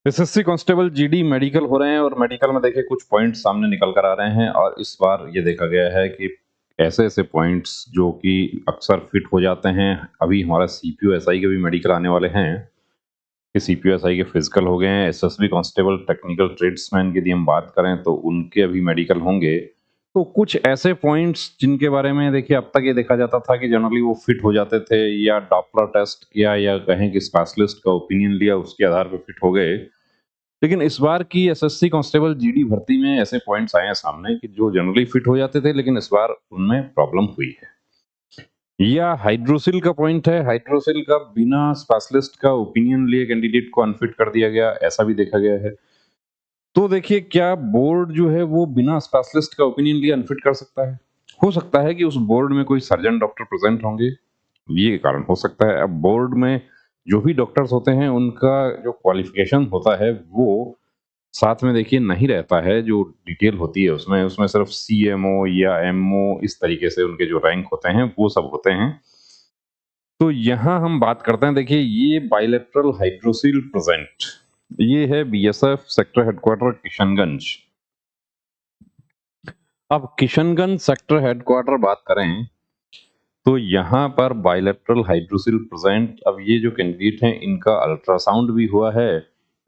SSC constable GD medical हो रहे हैं और मेडिकल में देखिए कुछ पॉइंट्स सामने निकल कर आ रहे हैं और इस बार ये देखा गया है कि ऐसे-ऐसे पॉइंट्स जो कि अक्सर फिट हो जाते हैं। अभी हमारा सीपीयू एसआई के भी मेडिकल आने वाले हैं। कि सीपीयू एसआई के फिजिकल हो गए हैं। एसएसबी कांस्टेबल टेक्निकल ट्रेड्समैन की यदि हम बात करें तो उनके अभी मेडिकल होंगे। तो कुछ ऐसे पॉइंट्स जिनके बारे में देखिए अब तक ये देखा जाता था कि जनरली वो फिट हो जाते थे या डॉपलर टेस्ट किया या कहें कि स्पेशलिस्ट का ओपिनियन लिया उसके आधार पर फिट हो गए। लेकिन इस बार की एसएससी कांस्टेबल जीडी भर्ती में ऐसे पॉइंट्स आए हैं सामने कि जो जनरली फिट हो जाते थे लेकिन इस बार उनमें प्रॉब्लम हुई है। या हाइड्रोसिल का पॉइंट है, हाइड्रोसिल का बिना स्पेशलिस्ट का ओपिनियन लिए कैंडिडेट को अनफिट कर दिया गया, ऐसा भी देखा गया है। तो देखिए क्या बोर्ड जो है वो बिना स्पेशलिस्ट का ओपिनियन लिए अनफिट कर सकता है? हो सकता है कि उस बोर्ड में कोई सर्जन डॉक्टर प्रेजेंट होंगे, ये कारण हो सकता है। अब बोर्ड में जो भी डॉक्टर्स होते हैं उनका जो क्वालिफिकेशन होता है वो साथ में देखिए नहीं रहता है, जो डिटेल होती है उसमें सिर्फ सीएमओ या एमओ इस तरीके से उनके जो रैंक होते हैं वो सब होते हैं। तो यहाँ हम बात करते हैं, देखिए ये बाइलेटरल हाइड्रोसिल प्रेजेंट, ये है बीएसएफ सेक्टर हेडक्वार्टर किशनगंज। अब किशनगंज सेक्टर हेडक्वार्टर बात करें तो यहाँ पर बाइलेटरल हाइड्रोसिल प्रेजेंट। अब ये जो कैंडिडेट हैं इनका अल्ट्रासाउंड भी हुआ है।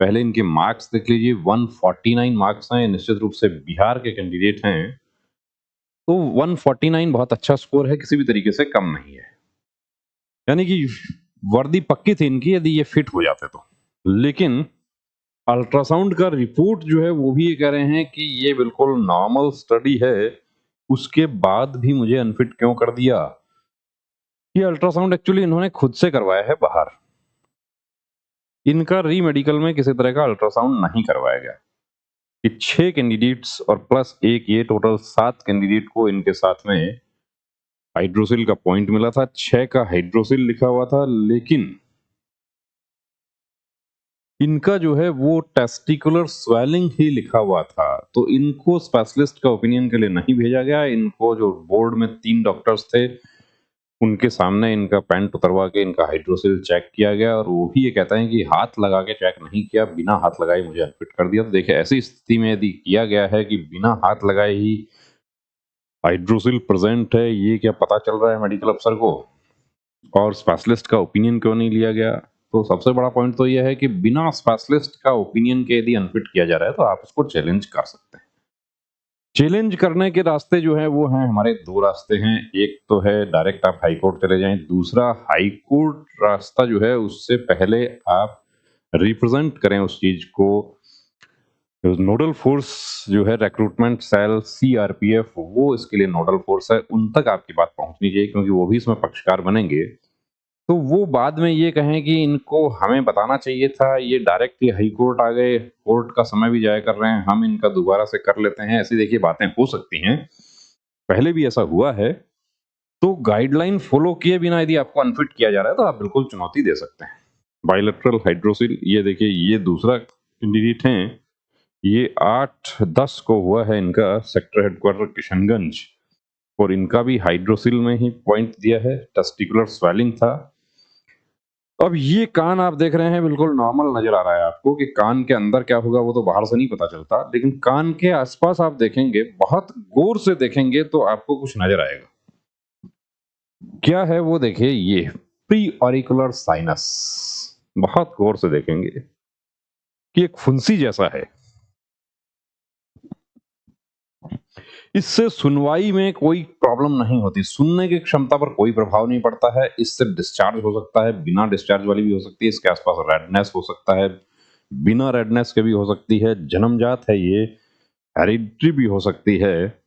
पहले इनके मार्क्स देख लीजिए, 149 मार्क्स हैं, निश्चित रूप से बिहार के कैंडिडेट हैं। तो 149 बहुत अच्छा स्कोर है, किसी भी तरीके से कम नहीं है। यानी कि वर्दी पक्की थी इनकी यदि ये फिट हो जाते तो। लेकिन अल्ट्रासाउंड का रिपोर्ट जो है वो भी ये कह रहे हैं कि ये बिल्कुल नॉर्मल स्टडी है, उसके बाद भी मुझे अनफिट क्यों कर दिया। ये अल्ट्रासाउंड एक्चुअली इन्होंने खुद से करवाया है बाहर। इनका री मेडिकल में किसी तरह का अल्ट्रासाउंड नहीं करवाया गया। ये 6 कैंडिडेट्स और प्लस एक ये टोटल 7 कैंडिडेट को इनके साथ में हाइड्रोसिल का पॉइंट मिला था, 6 का हाइड्रोसिल लिखा हुआ था, लेकिन इनका जो है वो टेस्टिकुलर स्वेलिंग ही लिखा हुआ था। तो इनको स्पेशलिस्ट का ओपिनियन के लिए नहीं भेजा गया। इनको जो बोर्ड में 3 डॉक्टर्स थे उनके सामने इनका पैंट उतरवा के इनका हाइड्रोसिल चेक किया गया और वो भी ये कहता है कि हाथ लगा के चेक नहीं किया, बिना हाथ लगाए मुझे अनफिट कर दिया। तो देखिए ऐसी स्थिति में यदि किया गया है कि बिना हाथ लगाए ही हाइड्रोसिल प्रेजेंट है, ये क्या पता चल रहा है मेडिकल अफसर को, और स्पेशलिस्ट का ओपिनियन क्यों नहीं लिया गया। तो सबसे बड़ा पॉइंट तो यह है कि बिना स्पेशलिस्ट का ओपिनियन के यदि अनफिट किया जा रहा है तो आप उसको चैलेंज कर सकते हैं। चैलेंज करने के रास्ते जो है वो हैं, हमारे 2 रास्ते हैं। एक तो है डायरेक्ट आप हाई कोर्ट चले जाएं, दूसरा हाई कोर्ट रास्ता जो है उससे पहले आप रिप्रेजेंट करें उस चीज को। नोडल फोर्स जो है रिक्रूटमेंट सेल सीआरपीएफ, वो इसके लिए नोडल फोर्स है, उन तक आपकी बात पहुंचनी चाहिए क्योंकि वो भी इसमें पक्षकार बनेंगे। तो वो बाद में ये कहें कि इनको हमें बताना चाहिए था, ये डायरेक्ट ही हाई कोर्ट आ गए, कोर्ट का समय भी जाया कर रहे हैं, हम इनका दोबारा से कर लेते हैं, ऐसी देखिए बातें हो सकती हैं। पहले भी ऐसा हुआ है। तो गाइडलाइन फॉलो किए बिना यदि आपको अनफिट किया जा रहा है तो आप बिल्कुल चुनौती दे सकते हैं। बाइलेटरल हाइड्रोसिल, ये देखिए ये दूसरा कैंडिडेट हैं, ये 8-10 को हुआ है इनका सेक्टर हेडक्वार्टर किशनगंज, और इनका भी हाइड्रोसिल में ही पॉइंट दिया है, टेस्टिकुलर स्वेलिंग था। अब ये कान आप देख रहे हैं बिल्कुल नॉर्मल नजर आ रहा है आपको, कि कान के अंदर क्या होगा वो तो बाहर से नहीं पता चलता, लेकिन कान के आसपास आप देखेंगे, बहुत गौर से देखेंगे तो आपको कुछ नजर आएगा। क्या है वो, देखिए ये प्री ऑरिकुलर साइनस। बहुत गौर से देखेंगे कि एक फुंसी जैसा है। इससे सुनवाई में कोई प्रॉब्लम नहीं होती, सुनने की क्षमता पर कोई प्रभाव नहीं पड़ता है। इससे डिस्चार्ज हो सकता है, बिना डिस्चार्ज वाली भी हो सकती है, इसके आसपास रेडनेस हो सकता है, बिना रेडनेस के भी हो सकती है, जन्मजात है ये, हेरिडिटरी भी हो सकती है।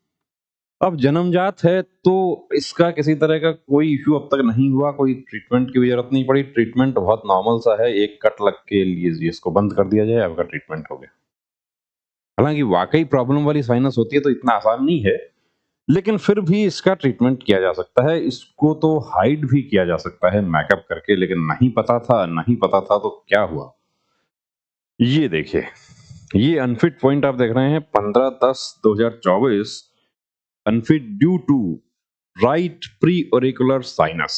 अब जन्मजात है तो इसका किसी तरह का कोई इश्यू अब तक नहीं हुआ, कोई ट्रीटमेंट की भी जरूरत नहीं पड़ी, ट्रीटमेंट बहुत नॉर्मल सा है, एक कट लग के लिए इसको बंद कर दिया जाए, आपका ट्रीटमेंट हो गया। हालांकि वाकई प्रॉब्लम वाली साइनस होती है तो इतना आसान नहीं है, लेकिन फिर भी इसका ट्रीटमेंट किया जा सकता है। इसको तो हाइड भी किया जा सकता है मेकअप करके, लेकिन नहीं पता था तो क्या हुआ। ये देखिए, ये अनफिट पॉइंट आप देख रहे हैं 15/10/2024, unfit due to right preauricular sinus.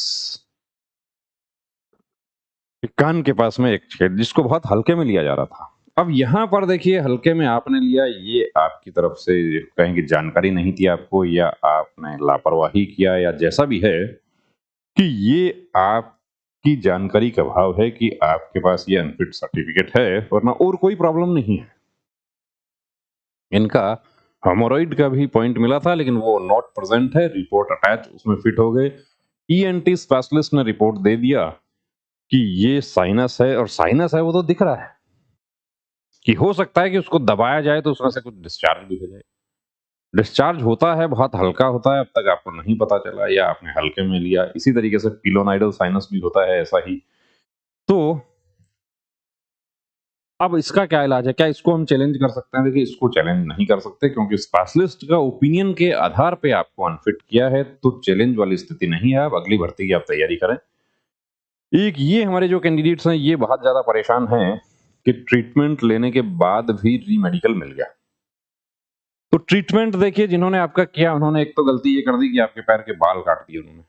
कान के पास में एक छेद जिसको बहुत हल्के में लिया जा रहा था। अब यहाँ पर देखिए हल्के में आपने लिया, ये आपकी तरफ से कहें कि जानकारी नहीं थी आपको या आपने लापरवाही किया या जैसा भी है, कि ये आपकी जानकारी का अभाव है कि आपके पास ये अनफिट सर्टिफिकेट है, वरना और कोई प्रॉब्लम नहीं है। इनका हेमोरॉइड का भी पॉइंट मिला था लेकिन वो नॉट प्रेजेंट है, रिपोर्ट अटैच उसमें फिट हो गए। ईएनटी स्पेशलिस्ट ने रिपोर्ट दे दिया कि ये साइनस है, और साइनस है वो तो दिख रहा है कि हो सकता है कि उसको दबाया जाए तो उसमें से कुछ डिस्चार्ज भी हो जाए। डिस्चार्ज होता है, बहुत हल्का होता है, अब तक आपको नहीं पता चला या आपने हल्के में लिया। इसी तरीके से पिलोनाइडल साइनस भी होता है ऐसा ही। तो अब इसका क्या इलाज है? क्या इसको हम चैलेंज कर सकते हैं? देखिए इसको चैलेंज नहीं कर सकते क्योंकि स्पेशलिस्ट का ओपिनियन के आधार पे आपको अनफिट किया है, तो चैलेंज वाली स्थिति नहीं है। आप अगली भर्ती की आप तैयारी करें। एक ये हमारे जो कैंडिडेट्स हैं ये बहुत ज्यादा परेशान हैं कि ट्रीटमेंट लेने के बाद भी री मेडिकल मिल गया। तो ट्रीटमेंट देखिए जिन्होंने आपका किया उन्होंने एक तो गलती ये कर दी कि आपके पैर के बाल काट दिए उन्होंने।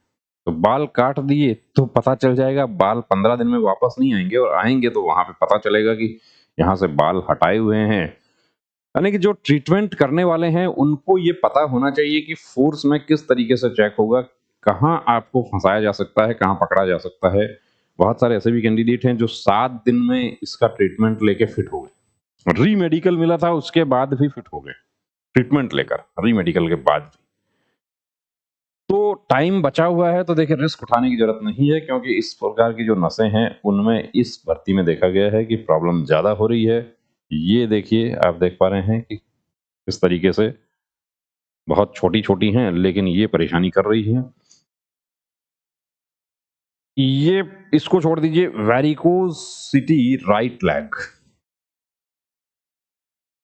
तो बाल काट दिए तो पता चल जाएगा, बाल 15 दिन में वापस नहीं आएंगे, और आएंगे तो वहां पे पता चलेगा कि यहाँ से बाल हटाए हुए हैं। यानी कि जो ट्रीटमेंट करने वाले हैं उनको ये पता होना चाहिए कि फोर्स में किस तरीके से चेक होगा, कहाँ आपको फंसाया जा सकता है, कहाँ पकड़ा जा सकता है। बहुत सारे ऐसे भी कैंडिडेट हैं जो 7 दिन में इसका ट्रीटमेंट लेके फिट हो गए। री मेडिकल मिला था उसके बाद भी फिट हो गए, ट्रीटमेंट लेकर री मेडिकल के बाद भी। तो टाइम बचा हुआ है तो देखिए रिस्क उठाने की जरूरत नहीं है, क्योंकि इस प्रकार की जो नसें हैं उनमें इस भर्ती में देखा गया है कि प्रॉब्लम ज्यादा हो रही है। ये देखिए आप देख पा रहे हैं कि किस तरीके से बहुत छोटी-छोटी हैं लेकिन ये परेशानी कर रही हैं। ये इसको छोड़ दीजिए, वेरिकोसिटी राइट लेग।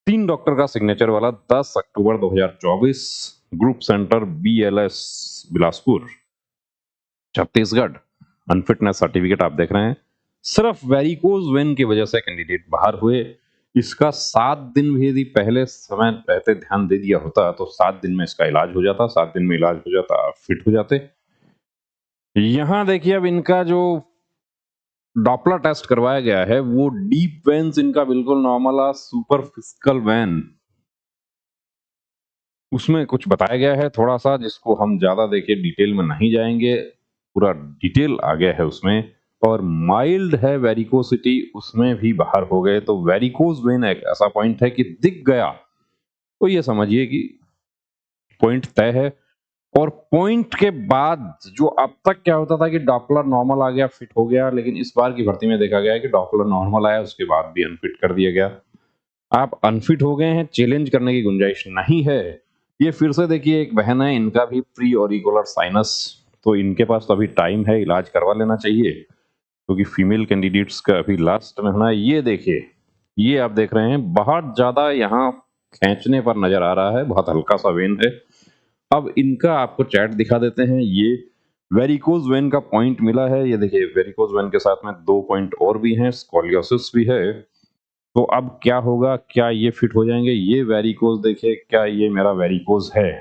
3 डॉक्टर का सिग्नेचर वाला 10 अक्टूबर 2024, group centre BLS Bilaspur Chhattisgarh. Unfitness certificate आप देख रहे हैं। सिर्फ वेरिकोज वेन की वजह से कैंडिडेट बाहर हुए। इसका 7 दिन भी यदि पहले समय रहते ध्यान दे दिया होता तो 7 दिन में इसका इलाज हो जाता, 7 दिन में इलाज हो जाता, आप फिट हो जाते। यहाँ देखिए अब इनका जो डॉपलर टेस्ट करवाया गया है वो डीप वेन्स इनका बिल्कुल नॉर्मल आ, सुपरफिशियल वेन उसमें कुछ बताया गया है थोड़ा सा, जिसको हम ज्यादा देखिए डिटेल में नहीं जाएंगे, पूरा डिटेल आ गया है उसमें। और माइल्ड है वेरिकोसिटी, उसमें भी बाहर हो गए। तो वेरिकोज वेन एक ऐसा पॉइंट है कि दिख गया तो ये समझिए कि पॉइंट तय है। और पॉइंट के बाद जो अब तक क्या होता था कि डॉपलर नॉर्मल आ गया, फिट हो गया, लेकिन इस बार की भर्ती में देखा गया है कि डॉपलर नॉर्मल आया उसके बाद भी अनफिट कर दिया गया। आप अनफिट हो गए हैं, चैलेंज करने की गुंजाइश नहीं है। ये फिर से देखिए एक बहन है, इनका भी प्री ऑरिकुलर साइनस, तो इनके पास तो अभी टाइम है, इलाज करवा लेना चाहिए क्योंकि फीमेल कैंडिडेट्स का अभी लास्ट में होना है। ये देखिए, ये आप देख रहे हैं बहुत ज्यादा यहाँ खींचने पर नजर आ रहा है, बहुत हल्का सा वेन है। अब इनका आपको चैट दिखा देते हैं। ये वेरिकोज वेन का पॉइंट मिला है, ये देखिए वेरिकोज वेन के साथ में 2 पॉइंट और भी हैं, स्कोलियोसिस भी है। तो अब क्या होगा, क्या ये फिट हो जाएंगे? ये वेरिकोज देखिए, क्या ये मेरा वेरिकोज है?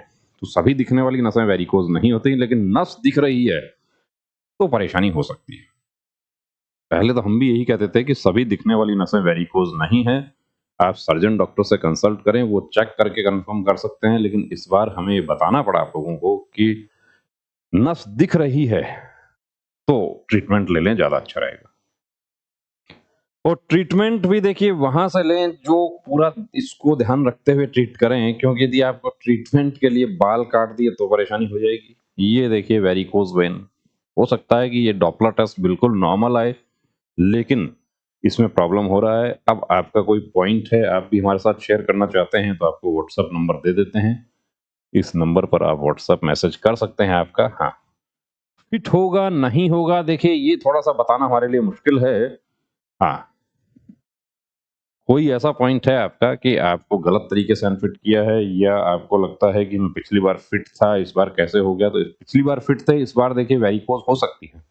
तो सभी दिखने वाली नसें वेरिकोज नहीं होती, लेकिन नस दिख रही है तो परेशानी हो सकती है। पहले तो हम भी यही कहते थे कि सभी दिखने वाली नसें वेरिकोज नहीं है। आप सर्जन डॉक्टर से कंसल्ट करें, वो चेक करके कंफर्म कर सकते हैं। लेकिन इस बार हमें ये बताना पड़ा आप लोगों को कि नस दिख रही है तो ट्रीटमेंट ले लें, ज्यादा अच्छा रहेगा। और ट्रीटमेंट भी देखिए वहां से लें जो पूरा इसको ध्यान रखते हुए ट्रीट करें, क्योंकि यदि आपको ट्रीटमेंट के लिए बाल काट दिए तो परेशानी हो जाएगी। ये देखिए वेरिकोज वेन, हो सकता है कि ये डॉपलर टेस्ट बिल्कुल नॉर्मल आए लेकिन इसमें प्रॉब्लम हो रहा है। अब आपका कोई पॉइंट है, आप भी हमारे साथ शेयर करना चाहते हैं तो आपको व्हाट्सएप नंबर दे देते हैं। इस नंबर पर आप व्हाट्सएप मैसेज कर सकते हैं आपका। हाँ, फिट होगा नहीं होगा देखिए ये थोड़ा सा बताना हमारे लिए मुश्किल है। हाँ, कोई ऐसा पॉइंट है आपका कि आपको गलत तरीके से अनफिट किया है, या आपको लगता है कि मैं पिछली बार फिट था इस बार कैसे हो गया? तो पिछली बार फिट थे, इस बार देखिए वेरिकोज हो सकती है।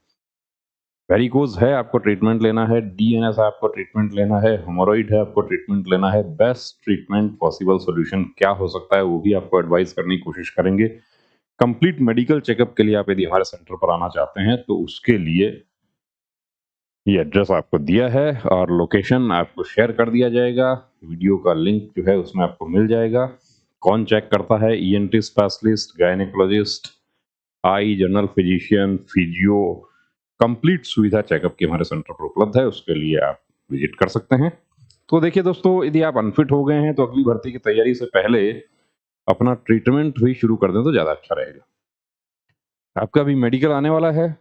वेरिकोज है, आपको ट्रीटमेंट लेना है। डीएनएस है, आपको ट्रीटमेंट लेना है। हेमोरॉइड है, आपको ट्रीटमेंट लेना है। बेस्ट ट्रीटमेंट पॉसिबल सॉल्यूशन क्या हो सकता है वो भी आपको एडवाइस करने की कोशिश करेंगे। कंप्लीट मेडिकल चेकअप के लिए आप यदि हमारे सेंटर पर आना चाहते हैं तो उसके लिए ये एड्रेस आपको दिया है और लोकेशन आपको शेयर कर दिया जाएगा। वीडियो का लिंक जो है उसमें आपको मिल जाएगा। कौन चेक करता है? ईएनटी स्पेशलिस्ट, गायनेकोलॉजिस्ट, आई, जनरल फिजिशियन, फिजियो, कंप्लीट सुविधा चेकअप की हमारे सेंटर पर उपलब्ध है। उसके लिए आप विजिट कर सकते हैं। तो देखिए दोस्तों, यदि आप अनफिट हो गए हैं तो अगली भर्ती की तैयारी से पहले अपना ट्रीटमेंट भी शुरू कर दें तो ज़्यादा अच्छा रहेगा। आपका अभी मेडिकल आने वाला है,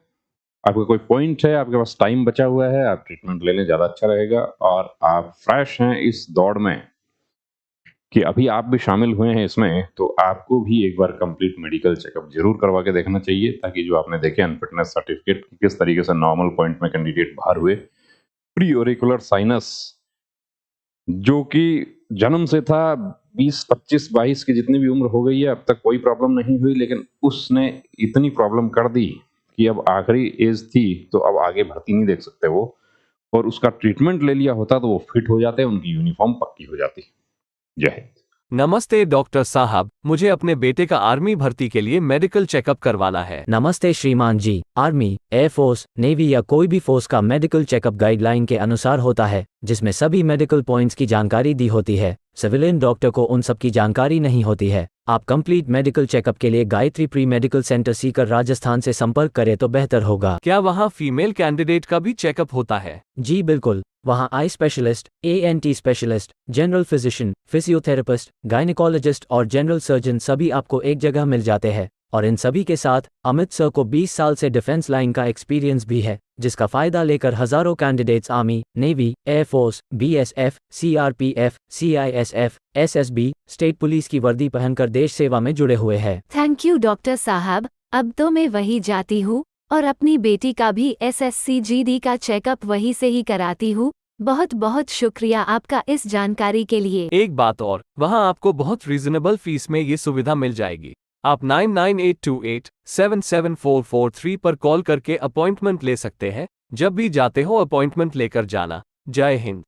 आपका कोई पॉइंट है, आपके पास टाइम बचा हुआ है, आप ट्रीटमेंट ले लें, ज़्यादा अच्छा रहेगा। और आप फ्रेश हैं इस दौड़ में कि अभी आप भी शामिल हुए हैं इसमें, तो आपको भी एक बार कंप्लीट मेडिकल चेकअप जरूर करवा के देखना चाहिए, ताकि जो आपने देखे अनफिटनेस सर्टिफिकेट किस तरीके से नॉर्मल पॉइंट में कैंडिडेट बाहर हुए। प्री ऑरिकुलर साइनस जो कि जन्म से था, 20, 25, 22 की जितनी भी उम्र हो गई है, अब तक कोई प्रॉब्लम नहीं हुई, लेकिन उसने इतनी प्रॉब्लम कर दी कि अब आखिरी एज थी, तो अब आगे भर्ती नहीं देख सकते वो। और उसका ट्रीटमेंट ले लिया होता तो वो फिट हो जाते, उनकी यूनिफॉर्म पक्की हो जाती। जय हिंद। नमस्ते डॉक्टर साहब, मुझे अपने बेटे का आर्मी भर्ती के लिए मेडिकल चेकअप करवाना है। नमस्ते श्रीमान जी। आर्मी, एयरफोर्स, नेवी या कोई भी फोर्स का मेडिकल चेकअप गाइडलाइन के अनुसार होता है, जिसमें सभी मेडिकल पॉइंट्स की जानकारी दी होती है। सिविलियन डॉक्टर को उन सब की जानकारी नहीं होती है। आप कंप्लीट मेडिकल चेकअप के लिए Gayatri pre medical centre Sikar Rajasthan से संपर्क करें तो बेहतर होगा। क्या वहाँ फीमेल कैंडिडेट का भी चेकअप होता है? जी बिल्कुल, वहाँ eye specialist, ENT specialist, general physician, physiotherapist, gynaecologist और जनरल सर्जन सभी आपको एक जगह मिल जाते हैं। और इन सभी के साथ अमित सर को 20 साल से डिफेंस लाइन का एक्सपीरियंस भी है, जिसका फायदा लेकर हजारों candidates army, navy, air force, BSF, CRPF, CISF, SSB, state police की वर्दी पहनकर देश सेवा में जुड़े हुए हैं। थैंक यू डॉक्टर साहब, अब तो मैं वही जाती हूँ और अपनी बेटी का भी एसएससी जीडी का चेकअप वहीं से ही कराती हूँ। बहुत बहुत शुक्रिया आपका इस जानकारी के लिए। एक बात और, वहाँ आपको बहुत रीजनेबल फीस में ये सुविधा मिल जाएगी। आप 9982877443 पर कॉल करके अपॉइंटमेंट ले सकते हैं। जब भी जाते हो अपॉइंटमेंट लेकर जाना। जय हिंद।